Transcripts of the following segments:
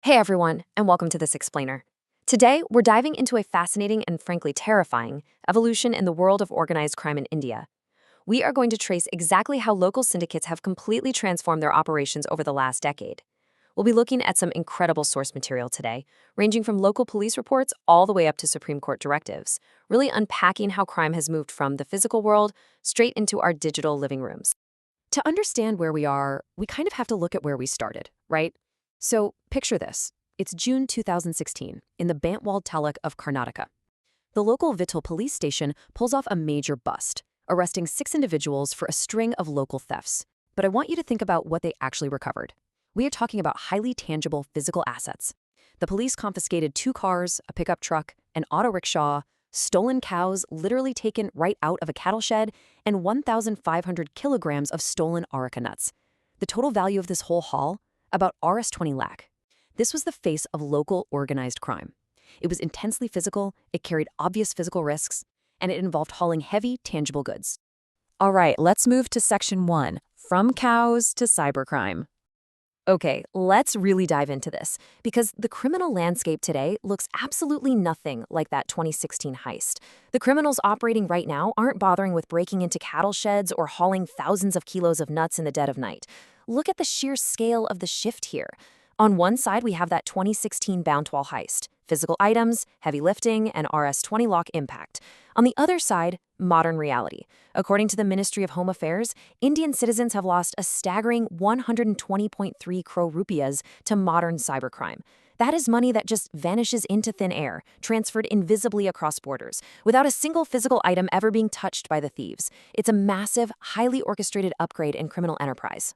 Hey everyone, and welcome to this explainer. Today, we're diving into a fascinating and frankly terrifying evolution in the world of organized crime in India. We are going to trace exactly how local syndicates have completely transformed their operations over the last decade. We'll be looking at some incredible source material today, ranging from local police reports all the way up to Supreme Court directives, really unpacking how crime has moved from the physical world straight into our digital living rooms. To understand where we are, we kind of have to look at where we started, right? So picture this. It's June 2016 in the Bantwal taluk of Karnataka. The local Vittal police station pulls off a major bust, arresting 6 individuals for a string of local thefts. But I want you to think about what they actually recovered. We are talking about highly tangible physical assets. The police confiscated 2 cars, a pickup truck, an auto rickshaw, stolen cows literally taken right out of a cattle shed, and 1,500 kilograms of stolen areca nuts. The total value of this whole haul? About Rs 20 lakh. This was the face of local organized crime. It was intensely physical, it carried obvious physical risks, and it involved hauling heavy, tangible goods. All right, let's move to Section 1, from cows to cybercrime. Okay, let's really dive into this, because the criminal landscape today looks absolutely nothing like that 2016 heist. The criminals operating right now aren't bothering with breaking into cattle sheds or hauling thousands of kilos of nuts in the dead of night. Look at the sheer scale of the shift here. On one side, we have that 2016 Bantwal heist, physical items, heavy lifting, and Rs 20 lakh impact. On the other side, modern reality. According to the Ministry of Home Affairs, Indian citizens have lost a staggering 120.3 crore rupees to modern cybercrime. That is money that just vanishes into thin air, transferred invisibly across borders, without a single physical item ever being touched by the thieves. It's a massive, highly orchestrated upgrade in criminal enterprise.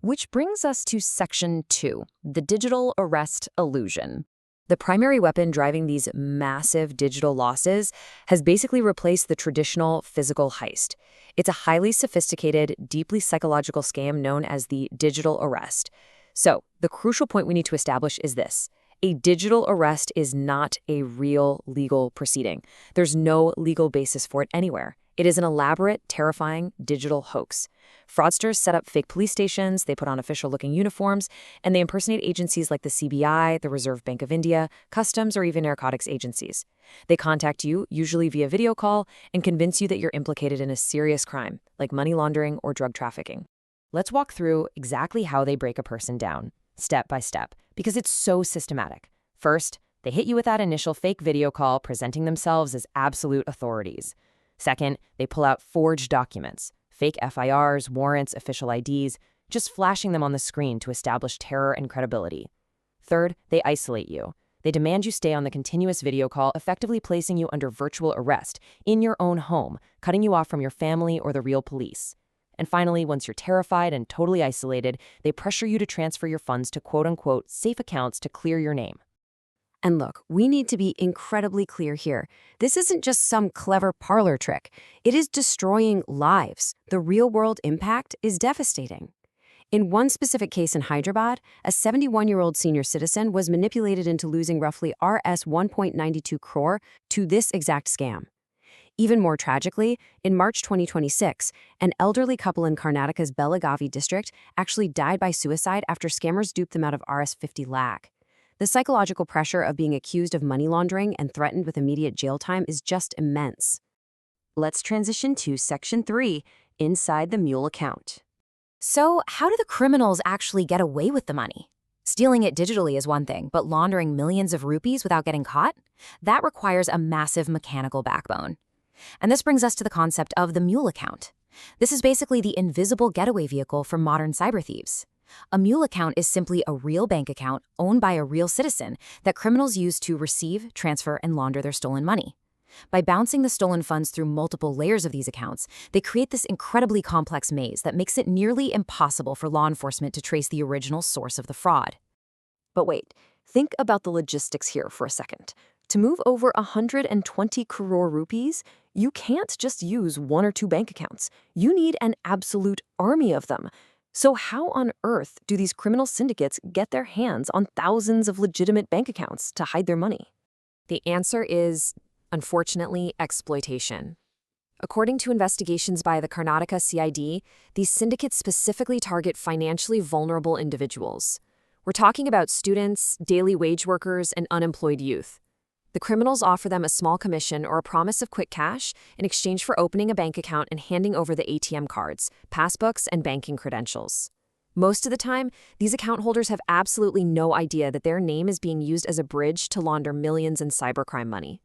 Which brings us to Section 2, the digital arrest illusion. The primary weapon driving these massive digital losses has basically replaced the traditional physical heist. It's a highly sophisticated, deeply psychological scam known as the digital arrest. So, the crucial point we need to establish is this. A digital arrest is not a real legal proceeding. There's no legal basis for it anywhere. It is an elaborate, terrifying digital hoax. Fraudsters set up fake police stations, they put on official-looking uniforms, and they impersonate agencies like the CBI, the Reserve Bank of India, Customs, or even narcotics agencies. They contact you, usually via video call, and convince you that you're implicated in a serious crime, like money laundering or drug trafficking. Let's walk through exactly how they break a person down, step by step, because it's so systematic. First, they hit you with that initial fake video call presenting themselves as absolute authorities. Second, they pull out forged documents, fake FIRs, warrants, official IDs, just flashing them on the screen to establish terror and credibility. Third, they isolate you. They demand you stay on the continuous video call, effectively placing you under virtual arrest in your own home, cutting you off from your family or the real police. And finally, once you're terrified and totally isolated, they pressure you to transfer your funds to quote-unquote safe accounts to clear your name. And look, we need to be incredibly clear here. This isn't just some clever parlor trick. It is destroying lives. The real-world impact is devastating. In one specific case in Hyderabad, a 71-year-old senior citizen was manipulated into losing roughly Rs 1.92 crore to this exact scam. Even more tragically, in March 2026, an elderly couple in Karnataka's Belagavi district actually died by suicide after scammers duped them out of Rs 50 lakh. The psychological pressure of being accused of money laundering and threatened with immediate jail time is just immense. Let's transition to Section 3, inside the Mule Account. So, how do the criminals actually get away with the money? Stealing it digitally is one thing, but laundering millions of rupees without getting caught? That requires a massive mechanical backbone. And this brings us to the concept of the Mule Account. This is basically the invisible getaway vehicle for modern cyber thieves. A Mule account is simply a real bank account owned by a real citizen that criminals use to receive, transfer, and launder their stolen money. By bouncing the stolen funds through multiple layers of these accounts, they create this incredibly complex maze that makes it nearly impossible for law enforcement to trace the original source of the fraud. But wait, think about the logistics here for a second. To move over 120 crore rupees, you can't just use 1 or 2 bank accounts. You need an absolute army of them. So how on earth do these criminal syndicates get their hands on thousands of legitimate bank accounts to hide their money? The answer is, unfortunately, exploitation. According to investigations by the Karnataka CID, these syndicates specifically target financially vulnerable individuals. We're talking about students, daily wage workers, and unemployed youth. The criminals offer them a small commission or a promise of quick cash in exchange for opening a bank account and handing over the ATM cards, passbooks, and banking credentials. Most of the time, these account holders have absolutely no idea that their name is being used as a bridge to launder millions in cybercrime money.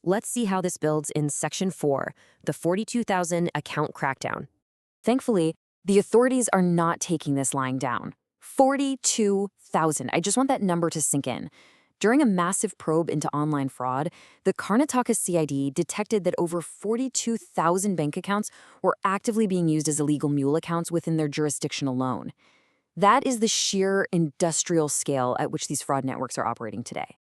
Let's see how this builds in Section 4, the 42,000 Account Crackdown. Thankfully, the authorities are not taking this lying down. 42,000. I just want that number to sink in. During a massive probe into online fraud, the Karnataka CID detected that over 42,000 bank accounts were actively being used as illegal mule accounts within their jurisdiction alone. That is the sheer industrial scale at which these fraud networks are operating today.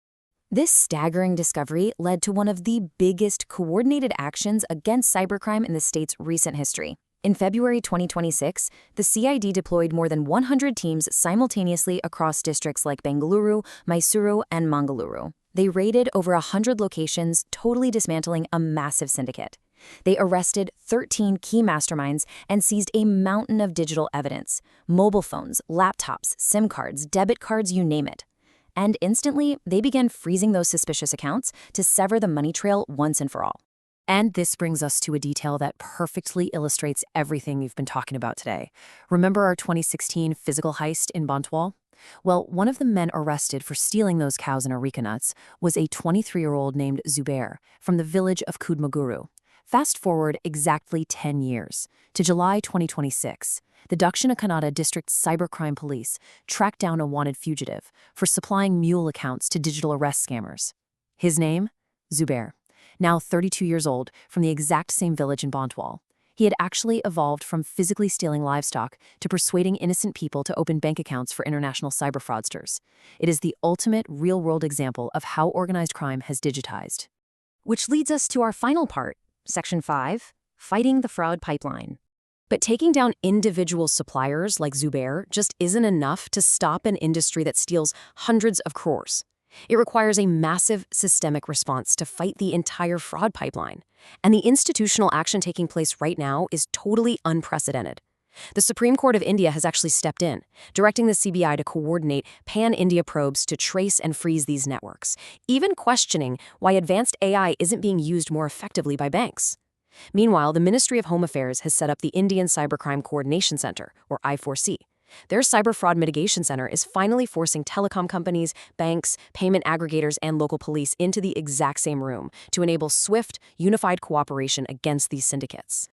This staggering discovery led to one of the biggest coordinated actions against cybercrime in the state's recent history. In February 2026, the CID deployed more than 100 teams simultaneously across districts like Bengaluru, Mysuru, and Mangaluru. They raided over 100 locations, totally dismantling a massive syndicate. They arrested 13 key masterminds and seized a mountain of digital evidence: mobile phones, laptops, SIM cards, debit cards, you name it. And instantly, they began freezing those suspicious accounts to sever the money trail once and for all. And this brings us to a detail that perfectly illustrates everything we've been talking about today. Remember our 2016 physical heist in Bantwal? Well, one of the men arrested for stealing those cows and areca nuts was a 23-year-old named Zubair from the village of Kudthamogeru. Fast forward exactly 10 years, to July 2026. The Dakshina Kannada District Cybercrime Police tracked down a wanted fugitive for supplying mule accounts to digital arrest scammers. His name? Zubair. Now 32 years old, from the exact same village in Bantwal. He had actually evolved from physically stealing livestock to persuading innocent people to open bank accounts for international cyber fraudsters. It is the ultimate real-world example of how organized crime has digitized. Which leads us to our final part, Section 5, Fighting the Fraud Pipeline. But taking down individual suppliers like Zubair just isn't enough to stop an industry that steals hundreds of crores. It requires a massive systemic response to fight the entire fraud pipeline. And the institutional action taking place right now is totally unprecedented. The Supreme Court of India has actually stepped in, directing the CBI to coordinate pan-India probes to trace and freeze these networks, even questioning why advanced AI isn't being used more effectively by banks. Meanwhile, the Ministry of Home Affairs has set up the Indian Cybercrime Coordination Center, or I4C. Their Cyber Fraud Mitigation Center is finally forcing telecom companies, banks, payment aggregators, and local police into the exact same room to enable swift, unified cooperation against these syndicates.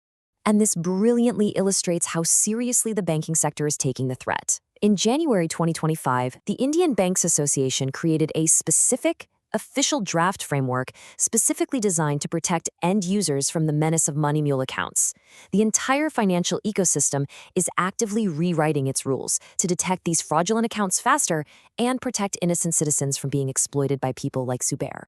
And this brilliantly illustrates how seriously the banking sector is taking the threat. In January 2025, the Indian Banks Association created a specific, official draft framework specifically designed to protect end users from the menace of money mule accounts. The entire financial ecosystem is actively rewriting its rules to detect these fraudulent accounts faster and protect innocent citizens from being exploited by people like Zubair.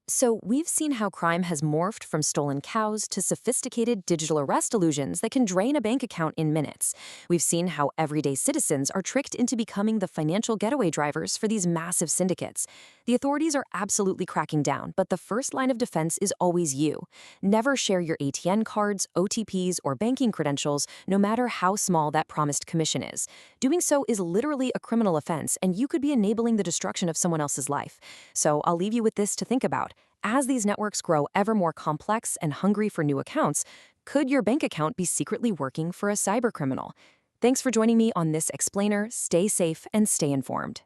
So we've seen how crime has morphed from stolen cows to sophisticated digital arrest illusions that can drain a bank account in minutes. We've seen how everyday citizens are tricked into becoming the financial getaway drivers for these massive syndicates. The authorities are absolutely cracking down, but the first line of defense is always you. Never share your ATM cards, OTPs, or banking credentials, no matter how small that promised commission is. Doing so is literally a criminal offense, and you could be enabling the destruction of someone else's life. So I'll leave you with this to think about. As these networks grow ever more complex and hungry for new accounts, could your bank account be secretly working for a cybercriminal? Thanks for joining me on this explainer. Stay safe and stay informed.